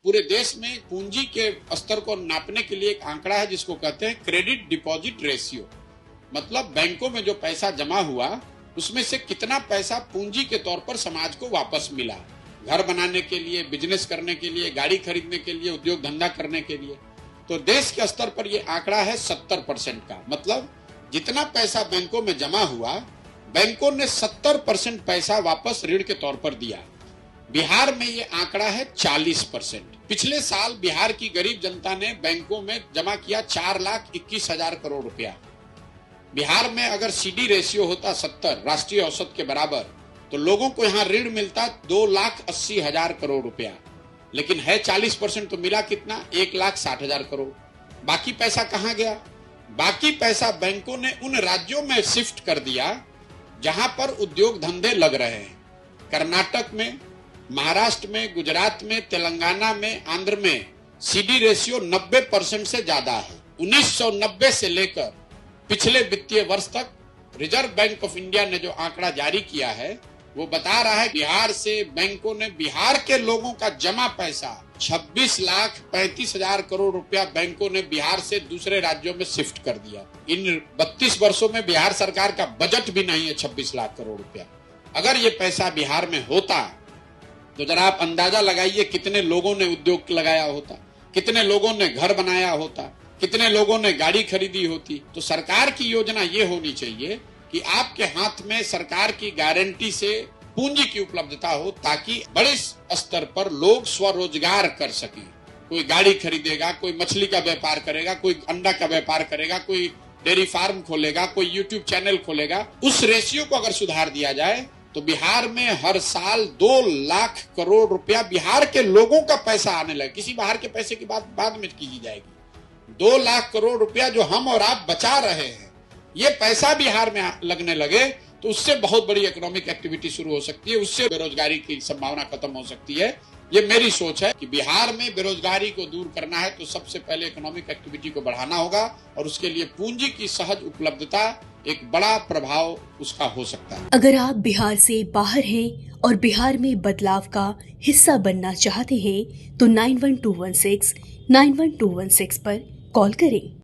पूरे देश में पूंजी के स्तर को नापने के लिए एक आंकड़ा है जिसको कहते हैं क्रेडिट डिपॉजिट रेशियो। मतलब बैंकों में जो पैसा जमा हुआ उसमें से कितना पैसा पूंजी के तौर पर समाज को वापस मिला, घर बनाने के लिए, बिजनेस करने के लिए, गाड़ी खरीदने के लिए, उद्योग धंधा करने के लिए। तो देश के स्तर पर यह आंकड़ा है 70% का। मतलब जितना पैसा बैंकों में जमा हुआ, बैंकों ने 70% पैसा वापस ऋण के तौर पर दिया। बिहार में ये आंकड़ा है 40%। पिछले साल बिहार की गरीब जनता ने बैंकों में जमा किया 4,21,000 करोड़ रुपया। बिहार में अगर सीडी रेशियो होता 70 राष्ट्रीय औसत के बराबर, तो लोगों को यहाँ ऋण मिलता 2,80,000 करोड़ रुपया। लेकिन है 40%, तो मिला कितना? 1,60,000 करोड़। बाकी पैसा कहाँ गया? बाकी पैसा बैंकों ने उन राज्यों में शिफ्ट कर दिया जहां पर उद्योग धंधे लग रहे हैं। कर्नाटक में, महाराष्ट्र में, गुजरात में, तेलंगाना में, आंध्र में सीडी रेशियो 90% से ज्यादा है। 1990 से लेकर पिछले वित्तीय वर्ष तक रिजर्व बैंक ऑफ इंडिया ने जो आंकड़ा जारी किया है वो बता रहा है बिहार से बैंकों ने बिहार के लोगों का जमा पैसा 26,35,000 करोड़ रुपया बैंकों ने बिहार से दूसरे राज्यों में शिफ्ट कर दिया। इन 32 वर्षों में बिहार सरकार का बजट भी नहीं है 26 लाख करोड़ रुपया। अगर ये पैसा बिहार में होता तो जरा आप अंदाजा लगाइए कितने लोगों ने उद्योग लगाया होता, कितने लोगों ने घर बनाया होता, कितने लोगों ने गाड़ी खरीदी होती। तो सरकार की योजना ये होनी चाहिए कि आपके हाथ में सरकार की गारंटी से पूंजी की उपलब्धता हो, ताकि बड़े स्तर पर लोग स्वरोजगार कर सकें। कोई गाड़ी खरीदेगा, कोई मछली का व्यापार करेगा, कोई अंडा का व्यापार करेगा, कोई डेयरी फार्म खोलेगा, कोई यूट्यूब चैनल खोलेगा। उस रेशियो को अगर सुधार दिया जाए तो बिहार में हर साल 2 लाख करोड़ रुपया बिहार के लोगों का पैसा आने लगे। किसी बाहर के पैसे की बात बाद में की जाएगी। 2 लाख करोड़ रुपया जो हम और आप बचा रहे हैं, ये पैसा बिहार में लगने लगे तो उससे बहुत बड़ी इकोनॉमिक एक्टिविटी शुरू हो सकती है, उससे बेरोजगारी की संभावना खत्म हो सकती है। ये मेरी सोच है कि बिहार में बेरोजगारी को दूर करना है तो सबसे पहले इकोनॉमिक एक्टिविटी को बढ़ाना होगा, और उसके लिए पूंजी की सहज उपलब्धता एक बड़ा प्रभाव उसका हो सकता है। अगर आप बिहार से बाहर हैं और बिहार में बदलाव का हिस्सा बनना चाहते हैं तो 91,216 91,216 पर कॉल करें।